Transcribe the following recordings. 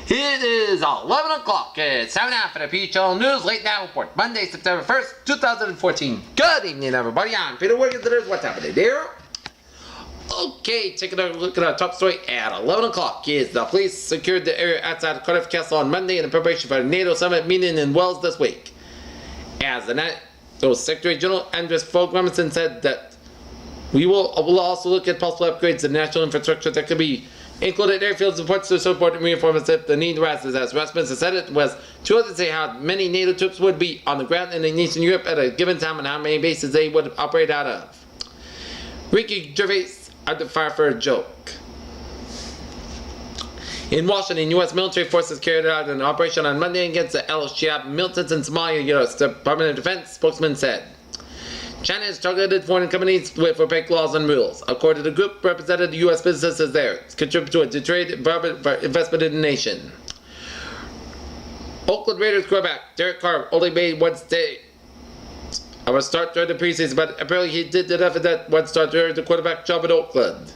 It is 11 o'clock. It's 7:30 for the PHL News Late Night Report. Monday, September 1st, 2014. Good evening, everybody. I'm Peter Wiggins. What's happening there? Okay, taking a look at our top story at 11 o'clock. Is the police secured the area outside Cardiff Castle on Monday in preparation for the NATO summit meeting in Wales this week. As the NATO Secretary General Andres Fogh Rasmussen said that we will also look at possible upgrades to national infrastructure that could be included airfields and ports to support and reinforce if the need arises. As Rasmussen said, it was too early to say how many NATO troops would be on the ground in Eastern Europe at a given time and how many bases they would operate out of. Ricky Gervais under fire for a joke. In Washington, U.S. military forces carried out an operation on Monday against the al-Shabaab militants in Somalia, U.S. Department of Defense spokesman said. China has targeted foreign companies with opaque laws and rules. According to the group, represented U.S. businesses there contribute to a deteriorated environment for investment in the nation. Oakland Raiders quarterback Derek Carr only made one start during the preseason, but apparently he did enough of that one start during the quarterback job in Oakland.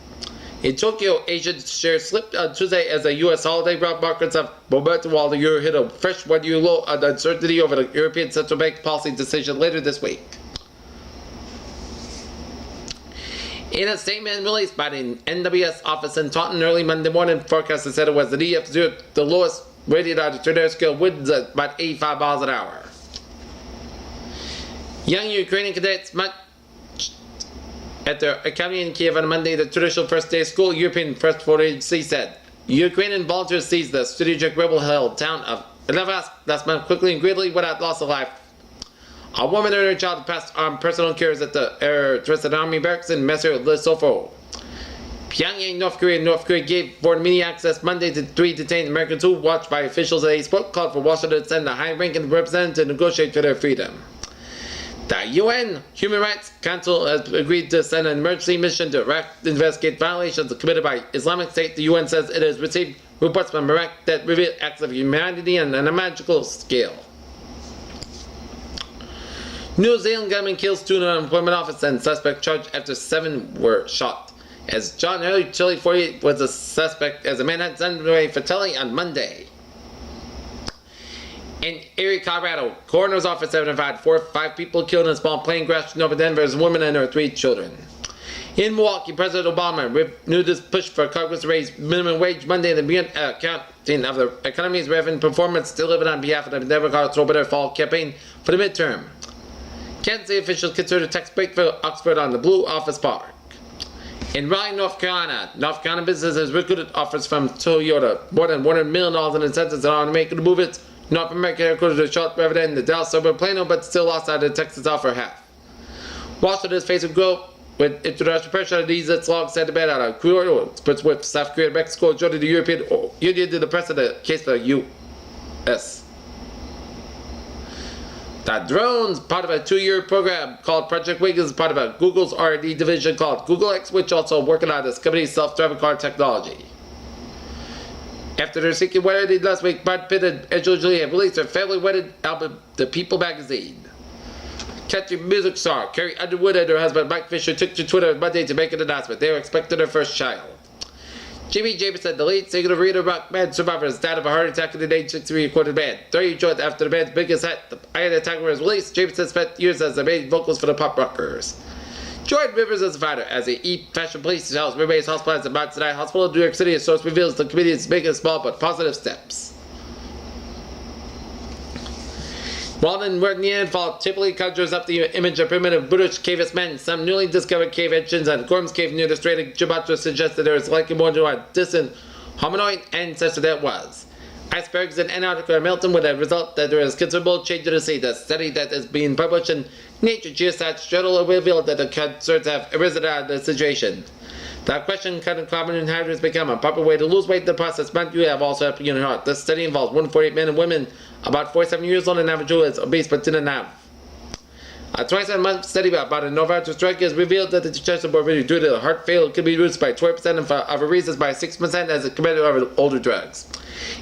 In Tokyo, Asian shares slipped on Tuesday as the U.S. holiday brought markets of momentum while the euro hit a fresh one-year low on uncertainty over the European Central Bank policy decision later this week. In a statement released by the NWS office in Taunton early Monday morning, forecasters said it was the DF0, the lowest rated on the tornado scale, winds at about 85 miles an hour. Young Ukrainian cadets marched at their academy in Kiev on Monday, the traditional first day of school. European Press Agency said Ukrainian volunteers seized the strategic rebel-held town of Levas last month quickly and greatly without loss of life. A woman and her child passed on personal cares at the Dressed Army barracks in Lesofo. Pyongyang, North Korea gave foreign media access Monday to 3 detained Americans who, watched by officials at a spoke, called for Washington to send a high-ranking representative to negotiate for their freedom. The UN Human Rights Council has agreed to send an emergency mission to Iraq to investigate violations committed by Islamic State. The UN says it has received reports from Iraq that reveal acts of humanity on a magical scale. New Zealand gunman kills 2 in an unemployment office and suspect charged after 7 were shot. As John Hurley, Chile 48, was a suspect as a Manhattan underway fatality on Monday. In Erie, Colorado, coroner's office identified 5 people killed in a small plane crash over Denver as a woman and her 3 children. In Milwaukee, President Obama renewed his push for Congress to raise minimum wage Monday and the accounting of the economy's revenue performance delivered on behalf of the Democrats over their fall campaign for the midterm. Kansas City officials considered a tax break for Oxford on the Blue Office Park. In Raleigh, North Carolina businesses recruited offers from Toyota more than $100 million in incentives in order to make the move its North American headquarters to Charlotte rather than the Dallas suburb of Plano, but still lost out of the Texas offer half. Washington is facing growth with international pressure to ease its long-standing ban on crude oil exports with South Korea and Mexico joining the European Union to the press in the case of the U.S. The drones, part of a 2-year program called Project Wiggins, part of a Google's R&D division called Google X, which also working on this company's self-driving car technology. After their secret wedding last week, Brad Pitt and Angelina Jolie have released their family wedding album, The People magazine. Country music star Carrie Underwood and her husband Mike Fisher took to Twitter on Monday to make an announcement. They were expecting their first child. Jimmy Jameson, the lead singer of Rita Rock band Survivors, died of a heart attack in the age 63 recorded band. 30 years after the band's biggest hit, The Eye of the Tiger, was released. Jameson spent years as the main vocals for the pop rockers. Jordan Rivers is a fighter as the E-Fashion Police tells remains hospitalized at Mount Sinai Hospital in New York City. A source reveals the comedian's making small but positive steps. Walden Neanderthal typically conjures up the image of primitive British cavist men. Some newly discovered cave etchings at Gorham's Cave near the Strait of Gibraltar suggest that there is likely more to a distant hominoid ancestor that was. Icebergs in Antarctica are melting with the result that there is considerable change in the sea. The study that is being published in Nature Geoscience Journal revealed that the concerns have arisen out of the situation. The question can carbon and hydrogen has become a popular way to lose weight in the process, but you have also helped your heart. This study involves 148 men and women about 47 years old and average who is obese but didn't have. A 27-month study about a Novartis drug has revealed that the digestive morbidity due to heart failure could be reduced by 20% and for other reasons by 6% as compared to other older drugs.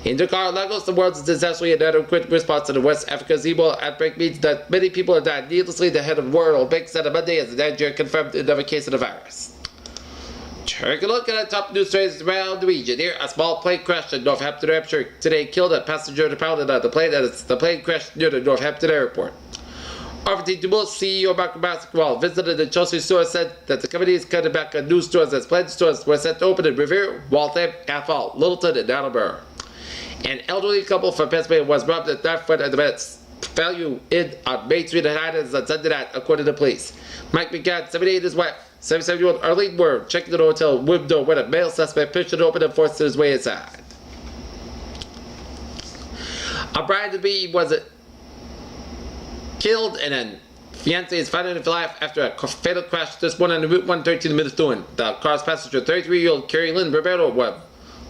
In Dakar, Lagos, the world's disastrous and inadequate response to the West Africa's Ebola outbreak means that many people have died needlessly. The head of World Bank said on Monday as Nigeria confirmed another case of the virus. Take a look at the top news stories around the region. Here, a small plane crashed at Northampton Airport today, killed a passenger pounded on the plane. The plane crashed near the Northampton Airport. RFT Dubois CEO Mark Basketball visited the Chelsea store, said that the company is cutting back on new stores as planned stores were set to open in Revere, Waltham, Athol, Littleton, and Attleboro. An elderly couple from Pennsylvania was robbed at that foot at the Mets Value Inn on Main Street in Highlands on Sunday night, according to police. Mike McGann, 78, and his wife, 77-year-old Arlene, were checking the hotel window when a male suspect pushed it open and forced his way inside. O'Brien DeBee was killed and then fiancé is found alive after a fatal crash this morning on Route 113 in Minnesota. The car's passenger, 33-year-old Carrie Lynn Rivero, was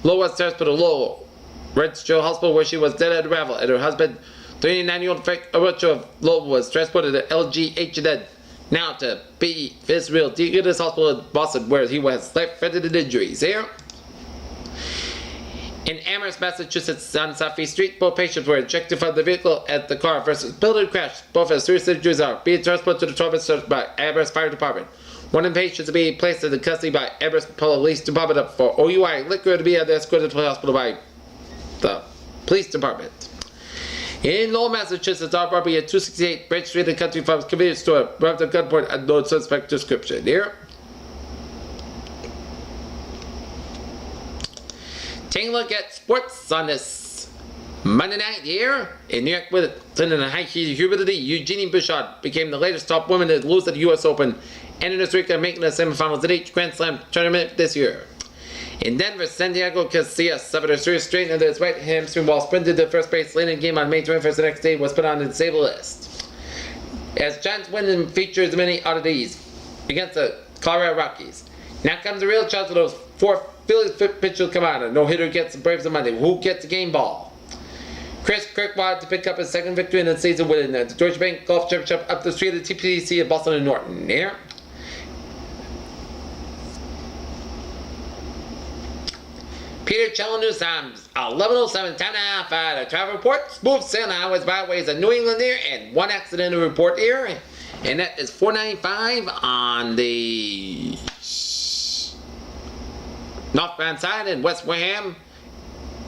low upstairs to the Lowell Registrel Hospital where she was dead at arrival, and her husband, 39-year-old Frank Arocho of Lowell, was transported to LGHN, now to B. Israel Deaconess Hospital in Boston, where he was life-threatening injuries. Here, in Amherst, Massachusetts, on Southeast Street, both patients were ejected from the vehicle at the car versus building crash. Both have serious injuries are being transported to the trauma center by Amherst Fire Department. One of the patients is being placed in custody by Amherst Police Department for OUI liquor to be escorted to the hospital by the police department. In Lowell, Massachusetts, armed robbery at 268 Branch Street in the Country Farms convenience store, robbed a gunpoint and no suspect description. Here, taking a look at sports on this Monday night here in New York with in high heat humidity. Eugenie Bouchard became the latest top woman to lose at the U.S. Open and in this week making the semifinals at each Grand Slam tournament this year. In Denver, Santiago Casillas suffered a serious strain under his right hamstring while sprinting to first base late in the game on May 21st. The next day was put on the disabled list. As Giants win features many oddities against the Colorado Rockies. Now comes the real challenge for those four Phillies pitchers come out. A no-hitter gets the Braves on Monday. Who gets the game ball? Chris Kirkwood to pick up his second victory in the season winning the Deutsche Bank Golf Championship up the street of the TPC at Boston and Norton. Here, Peter Challenger Sams, 11:07, time now for the travel report. Smooth sailing highways, byways of New England here, and one accident to report here, and that is 495 on the northbound side in West Wareham,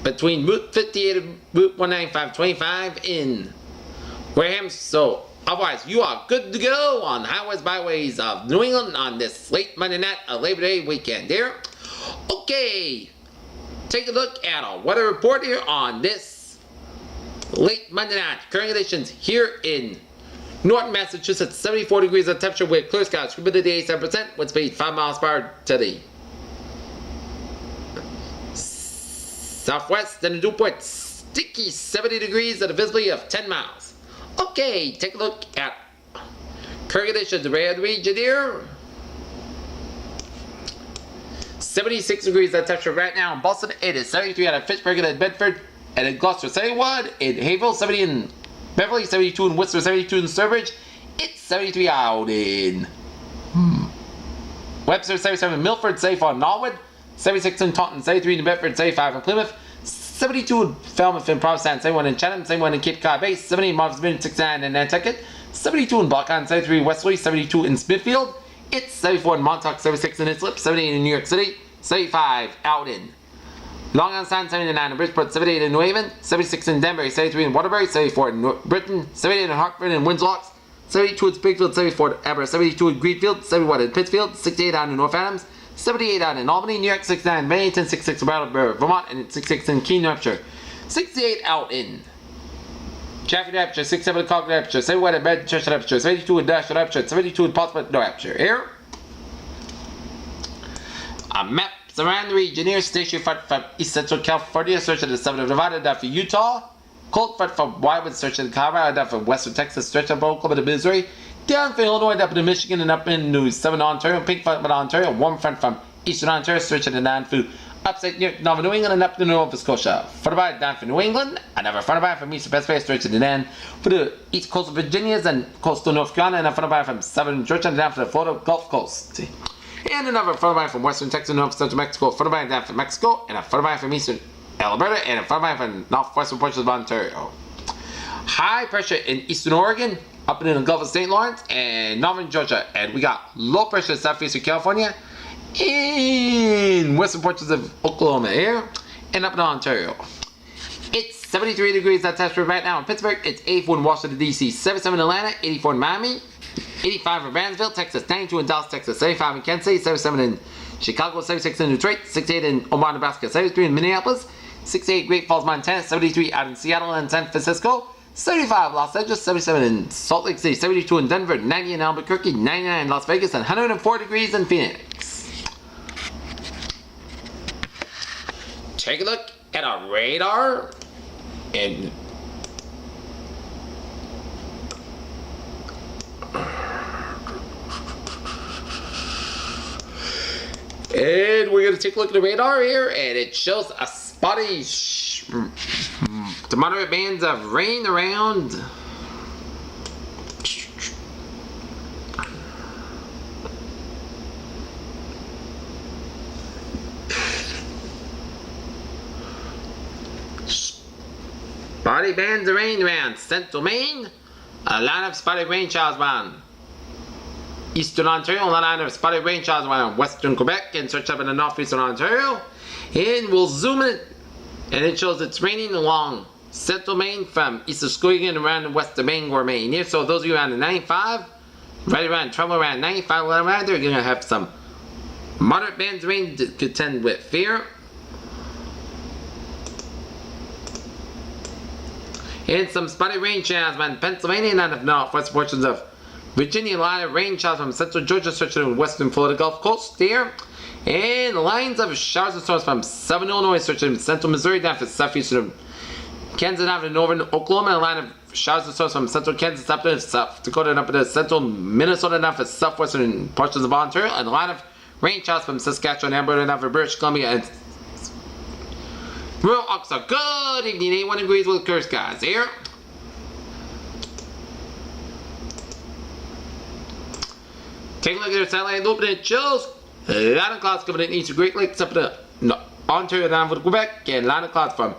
between Route 58 and Route 195/25 in Wareham. So otherwise, you are good to go on highways, byways of New England on this late Monday night of Labor Day weekend here. Okay. Take a look at a weather report here on this late Monday night. Current conditions here in Norton, Massachusetts, 74 degrees of temperature with clear skies, humidity 87%, wind speed 5 miles per hour to the southwest, and the dew point sticky 70 degrees at a visibility of 10 miles. Okay, take a look at current conditions around the region here. 76 degrees of temperature right now in Boston. It is 73 out of Fitchburg and in Bedford, and in Gloucester 71, in Haverhill 70 in Beverly, 72 in Worcester, 72 in Sturbridge. It's 73 out in Webster, 77 in Milford, 74 in Norwood, 76 in Taunton, 73 in Bedford, 75 in Plymouth, 72 in Falmouth and Provincetown, 71 in Chatham, 71 in Cape Cod Bay, 70 in Martha's Vineyard, 69 in Nantucket, 72 in Block Island, 73 in Westerly, 72 in Smithfield. It's 74 in Montauk, 76 in Islip, 78 in New York City, 75 out in Long Island Sound, 79 in Bridgeport, 78 in New Haven, 76 in Denver, 73 in Waterbury, 74 in Britain, 78 in Hartford and Windsor, 72 in Springfield, 74 in Amherst, 72 in Greenfield, 71 in Pittsfield, 68 out in North Adams, 78 out in Albany, New York, 69 in Bennington, 66 in Brattleboro, Vermont, and 66 in Keene, New Hampshire, 68 out in Chaffee, New Hampshire, 67 in Concord, New Hampshire, 71 in Manchester, New Hampshire, 72 in Nashville, New Hampshire, 72 in Portsmouth, New Hampshire. Here, a map around the region here. Station front from East Central California, searching the summit of Nevada, down for Utah. Cold front from Wyoming, searching Colorado, down from Western Texas, stretching from Oklahoma to Missouri. Down from Illinois, down to Michigan, and up into Southern Ontario. Pink front from Ontario. Warm front from Eastern Ontario, stretching down through upstate Nova New England and up to Nova Scotia. Front by down for New England. Another front by from Eastern Pennsylvania, stretching down for the east coast of Virginia and coastal North Carolina, and a front by from southern Georgia and down for the Florida Gulf Coast. And another front by from Western Texas, North Central Mexico, front by down from Mexico, and a front by from Eastern Alberta, and a front by from northwestern portions of Ontario. High pressure in Eastern Oregon, up in the Gulf of St. Lawrence, and northern Georgia, and we got low pressure in southeastern California, In western portions of Oklahoma here and up in Ontario. It's 73 degrees at temperature right now in Pittsburgh. It's 84 in Washington, D.C., 77 in Atlanta, 84 in Miami, 85 in Brownsville, Texas, 92 in Dallas, Texas, 75 in Kansas City, 77 in Chicago, 76 in Detroit, 68 in Omaha, Nebraska, 73 in Minneapolis, 68 Great Falls, Montana, 73 out in Seattle and San Francisco, 75 Los Angeles, 77 in Salt Lake City, 72 in Denver, 90 in Albuquerque, 99 in Las Vegas, and 104 degrees in Phoenix. Take a look at our radar and we're going to take a look at the radar here, and it shows a spotty to moderate bands of rain around spotty bands of rain around central Maine, a lot of spotty rain showers around eastern Ontario, a lot of spotty rain showers around western Quebec, and search up in the northeastern Ontario. And we'll zoom in, and it shows it's raining along central Maine from east of Skowhegan around the west of Bangor, Maine. Here, so those of you around the 95, right around trouble around 95, around there, you're going to have some moderate bands of rain to contend with fear. And some spotty rain showers around Pennsylvania and out of northwest portions of Virginia. A lot of rain showers from central Georgia, searching the western Florida Gulf Coast there. And lines of showers and storms from southern Illinois, searching central Missouri down to southeastern Kansas down to northern Oklahoma. A line of showers and storms from central Kansas up to South Dakota and up to central Minnesota down to southwestern portions of Ontario. And a line of rain showers from Saskatchewan, Alberta down to British Columbia and rural Arkansas. Good evening, 81 degrees with clear skies here. Take a look at your satellite open, it shows a lot of clouds coming in east of Great Lakes up to Ontario down to Quebec, and a lot of clouds from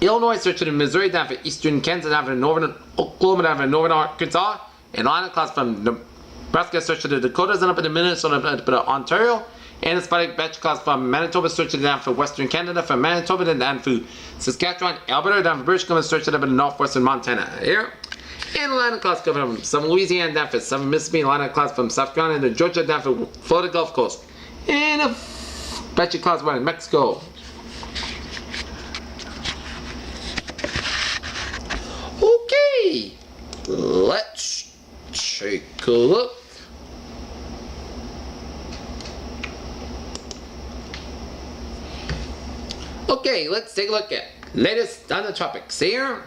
Illinois searching to Missouri down to eastern Kansas down to northern Oklahoma down to northern Arkansas, and a lot of clouds from Nebraska searching to Dakotas and up into Minnesota up to Ontario, and a spotty batch clouds from Manitoba searching down for western Canada, from Manitoba down to Saskatchewan, Alberta down to British Columbia searching up into northwestern Montana here. And a line of clouds coming from some Louisiana down for some Mississippi, a line of clouds from South Carolina to Georgia down for Florida Gulf Coast. And a batch of clouds around Mexico. Okay, let's take a look. Okay, let's take a look at latest on the tropics here.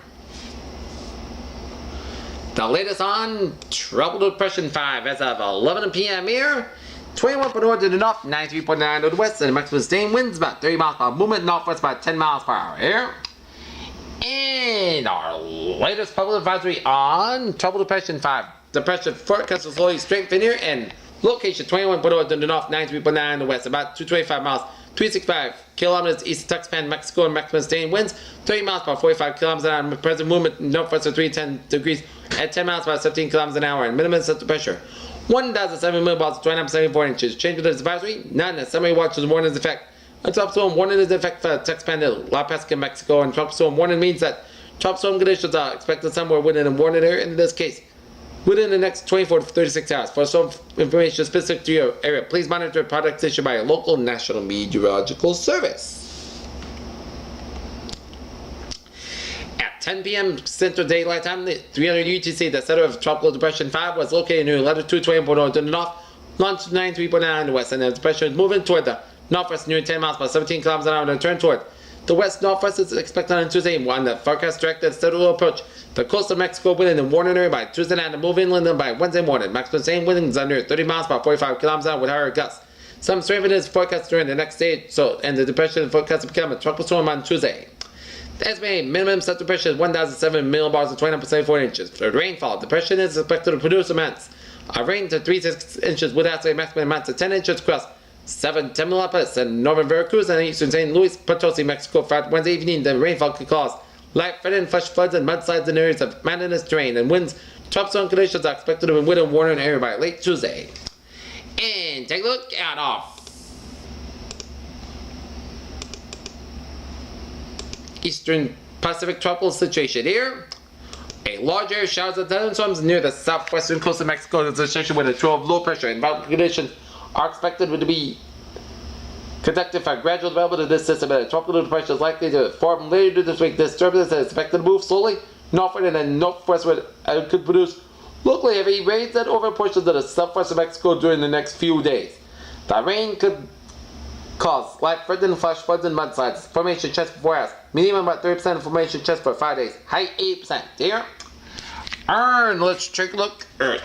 The latest on Tropical Depression 5 as of 11 p.m. here. 21.4 to the north, 93.9 to the west, and the maximum sustained winds about 30 miles per hour. Movement northwest about 10 miles per hour here. And our latest public advisory on Tropical Depression 5. Depression forecast will slowly strengthen here, and location 21.0 to the north, 93.9 to the west, about 225 miles. 365 kilometers east of Tuxpan, Mexico, and maximum sustained winds 30 miles per hour, 45 kilometers an hour. Present movement northwest of 310 degrees at 10 miles per hour, 17 kilometers an hour. And minimum central pressure 1,007 millibars, 29.74 inches. Change with this advisory. None. A summary watch is warning is effect. A tropical storm warning is in effect for Tuxpan to La Pesca, Mexico. And tropical storm warning means that tropical storm conditions are expected somewhere within a warning area. In this case, within the next 24 to 36 hours. For some information specific to your area, please monitor products issued by a local National Meteorological Service. At 10 p.m. Central Daylight Time, the 300 UTC, the center of Tropical Depression 5, was located near latitude 20.0 to the north, longitude 93.9 in the west, and the depression is moving toward the northwest near 10 miles per 17 kilometers an hour and turn toward the west-northwest is expected on Tuesday, and the forecast directed steady will approach the coast of Mexico within the warning area by Tuesday night and move inland by Wednesday morning. Maximum sustained winds under 30 miles per 45 kilometers an hour with higher gusts. Some strengthening is forecast during the next day, and the depression is forecast to become a tropical storm on Tuesday. The estimated minimum central pressure is 1,007 millibars and 29.74 inches. For rainfall, the depression is expected to produce amounts of rain to 3 to 6 inches with estimated maximum amounts of 10 inches across 7 Tamaulipas and northern Veracruz and eastern St. Luis Potosi, Mexico. For Wednesday evening, the rainfall could cause light threatening flash floods and mudslides in areas of mountainous terrain, and winds, tropical conditions are expected to be within warning area by late Tuesday. And take a look at our eastern Pacific tropical situation here. A large area of showers and thunderstorms near the southwestern coast of Mexico is associated with a trough of low pressure, and mountain conditions are expected to be conductive for gradual development of this system, and a tropical depression is likely to form later this week. This turbulence is expected to move slowly northward and then northwestward and could produce locally heavy rains that over portions of the southwest of Mexico during the next few days. The rain could cause light threatening flash floods and mudslides. Formation chest for 4 hours. Medium about 30%. Formation chest for 5 days. High 8%. Here. And let's take a look at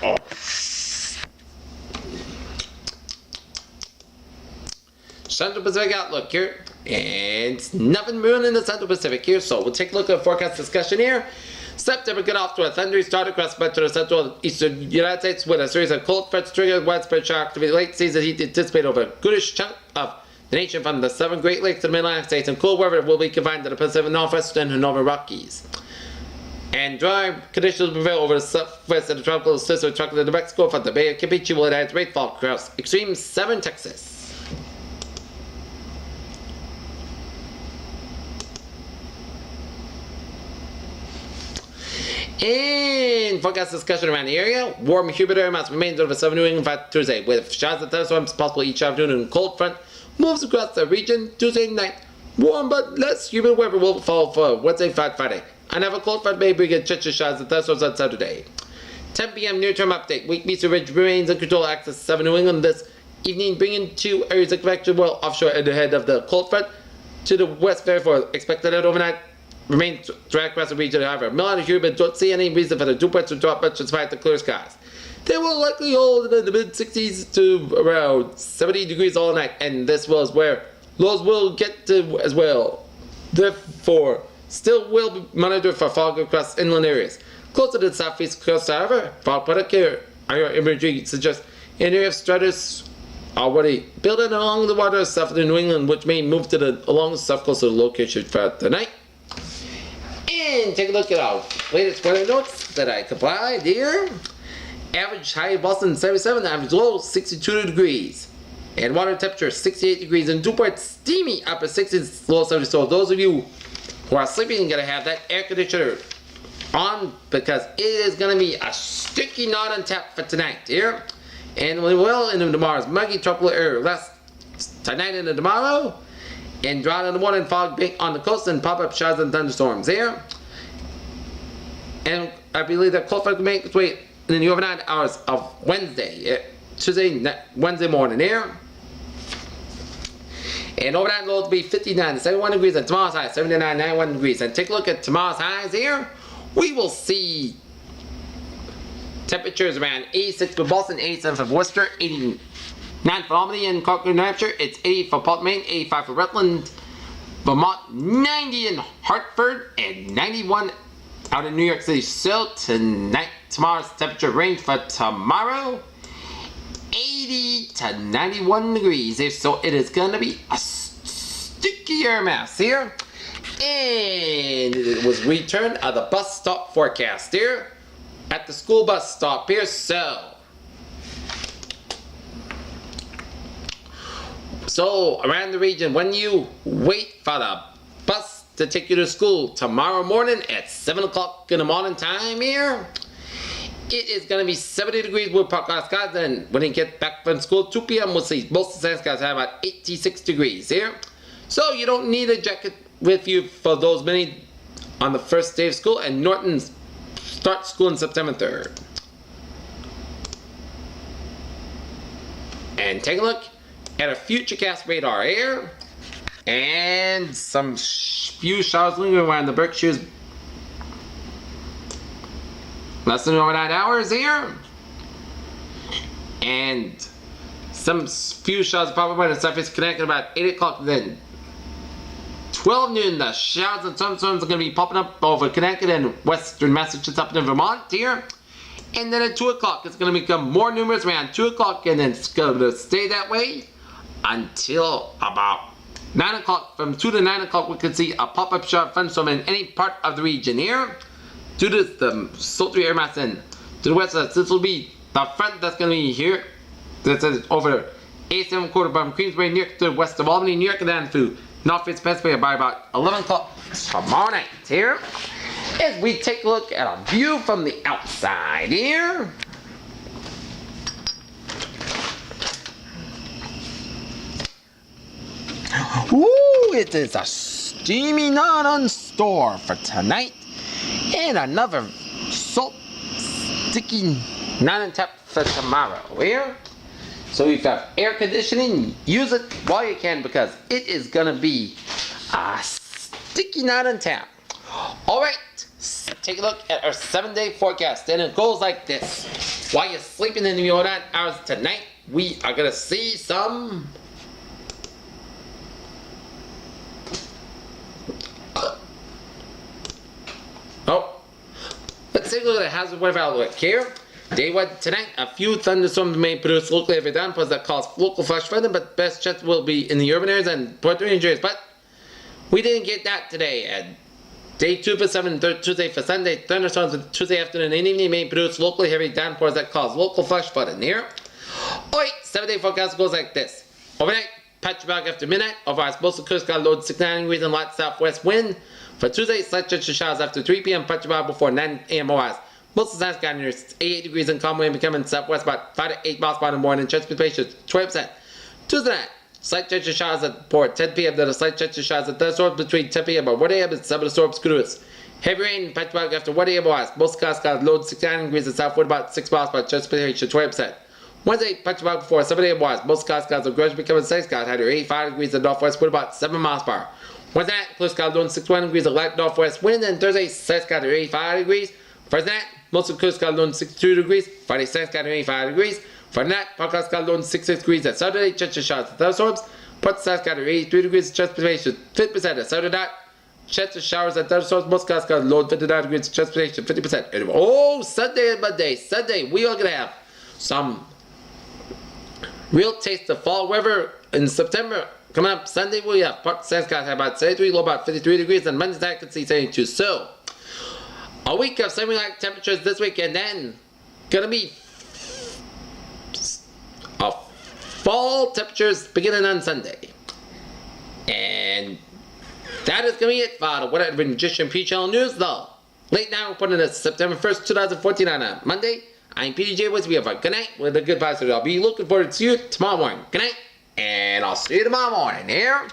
Central Pacific outlook here. And it's nothing brewing in the Central Pacific here. So we'll take a look at the forecast discussion here. September got off to a thundery start across much of the central eastern United States with a series of cold fronts triggering widespread shock activity. Late season heat anticipated over a goodish chunk of the nation from the southern Great Lakes to the Mid-Atlantic states, and cool weather will be confined to the Pacific Northwest and the Northern Rockies. And dry conditions will prevail over the southwest of the tropical system tropical to Mexico from the Bay of Campeche will add rainfall across extreme southern Texas. In forecast discussion around the area, warm humid air mass remains over southern New England for Tuesday, with showers and thunderstorms possible each afternoon, and cold front moves across the region Tuesday night. Warm but less humid weather will fall for Wednesday, Friday. Another cold front may bring in chance of showers and thunderstorms on Saturday. 10 p.m. near-term update. Weak eastern ridge remains in control access southern New England this evening, bringing 2 areas of convection well offshore and ahead of the cold front to the west. Therefore, expected that overnight remain dry across the region. However, mild and humid, don't see any reason for the dew points to drop much despite the clear skies. They will likely hold in the mid-60s to around 70 degrees all night, and this was where lows will get to as well. Therefore, still will be monitored for fog across inland areas. Closer to the southeast coast, however, fog product imagery suggests an area of stratus already building along the water south of New England, which may move to along the south coast of the location throughout the night. And take a look at our latest weather notes that I compiled here. Average high in Boston 77, average low 62 degrees. And water temperature 68 degrees, and dew point steamy upper 60s, low 70s. So those of you who are sleeping are going to have that air conditioner on because it is going to be a sticky knot on tap for tonight here. And we will into tomorrow's muggy tropical air less tonight and tomorrow. And drought in the morning, fog bank on the coast, and pop-up showers and thunderstorms here. And I believe that cold front will make its way in the overnight hours of Wednesday, Wednesday morning here. And overnight low to be 59 to 71 degrees, and tomorrow's high 79 to 91 degrees. And take a look at tomorrow's highs here. We will see temperatures around 86 for Boston, 87 for Worcester, 89 for Albany and Concord, New Hampshire. It's 80 for Portland, Maine, 85 for Rutland, Vermont, 90 in Hartford, and 91 out in New York City. So tomorrow's temperature range for tomorrow, 80 to 91 degrees. So it is going to be a sticky air mass here. And it was return of the bus stop forecast here at the school bus stop here. So around the region, when you wait for the bus to take you to school tomorrow morning at 7 o'clock in the morning time here, it is going to be 70 degrees with partcloud skies. And when you get back from school, 2 p.m. we'll see most of the sun skies have about 86 degrees here. So you don't need a jacket with you for those many on the first day of school. And Norton starts school on September 3rd. And take a look at a futurecast radar here, and some few showers lingering around the Berkshires. Less than overnight hours here, and some few showers probably by the surface connected about 8 o'clock. Then 12 noon, the showers and thunderstorms are going to be popping up over Connecticut and western Massachusetts up in Vermont here. And then at 2 o'clock, it's going to become more numerous around 2 o'clock, and then it's going to stay that way until about 9 o'clock. From 2 to 9 o'clock, we could see a pop-up shower thunderstorm in any part of the region here. Due to the sultry air mass in to the west, this will be the front that's going to be here. That's over 87 quarter from Queensbury, New York, to the west of Albany, New York, and then through Not fit specifically by about 11 o'clock tomorrow night here. As we take a look at a view from the outside here. Ooh, it is a steamy non store for tonight. And another salt sticky non tap for tomorrow here. So if you have air conditioning, use it while you can because it is gonna be a sticky non tap. Alright, take a look at our 7-day forecast and it goes like this. While you're sleeping in the overnight hours tonight, we are gonna see some let's take a look at the hazard weather outlook here. Day one tonight, a few thunderstorms may produce locally heavy downpours that cause local flash flooding, but best chance will be in the urban areas and Puerto Rican areas. But we didn't get that today. And day 2 for 7 and Tuesday for Sunday, thunderstorms on Tuesday afternoon and evening may produce locally heavy downpours that cause local flash flooding here. Alright, 7-day forecast goes like this. Overnight, patchy fog after midnight. Otherwise, most of the coast got low 69 degrees and light southwest wind. For Tuesday, slight chance of showers after 3 p.m. patchy fog before 9 a.m. otherwise. Most of the sun's got near 88 degrees and calm wind becoming southwest about 5 to 8 miles per hour in the morning. Chance precipitation 20%. Tuesday night, slight chance of showers at port 10 p.m. Then a slight chance of showers at thunderstorms between 10 p.m. and 1 a.m. and some of the storms cruise. Heavy rain, patchy fog after 1 a.m. otherwise. Most of the skies got low 69 degrees and south wind about 6 miles per hour. Chance precipitation 20%. Wednesday, patchy fog before 7 a.m. otherwise. Most of the skies are gradually becoming sunny skies high near 85 degrees and northwest wind about 7 miles per hour. Wednesday night, close skies low 61 degrees of light northwest wind. And Thursday, sunny skies near 85 degrees. Thursday night, most of the coast got low 62 degrees. Friday, sunny skies near 85 degrees. Friday night, podcast got low 66 degrees. At Saturday, chance of showers and thunderstorms. Port sunny skies near 83 degrees. Chance precipitation 50%. At Saturday night, chance of showers and thunderstorms. Most skies got low 59 degrees. Chance precipitation 50%. Anyway, oh, Sunday and Monday. Sunday, we are gonna have some real taste of fall weather in September. Coming up Sunday, we have part sunny skies high about 73, low about 53 degrees, and Monday night can see 72. So, a week of semi-like temperatures this week, and then gonna be fall temperatures beginning on Sunday. And that is gonna be it for the What I've Been Magician P-Channel News, though. Late now, we're putting it September 1st, 2014 on a Monday. I'm PDJ with you. Good night with a good positive. I'll be looking forward to you tomorrow morning. Good night, and I'll see you tomorrow morning here.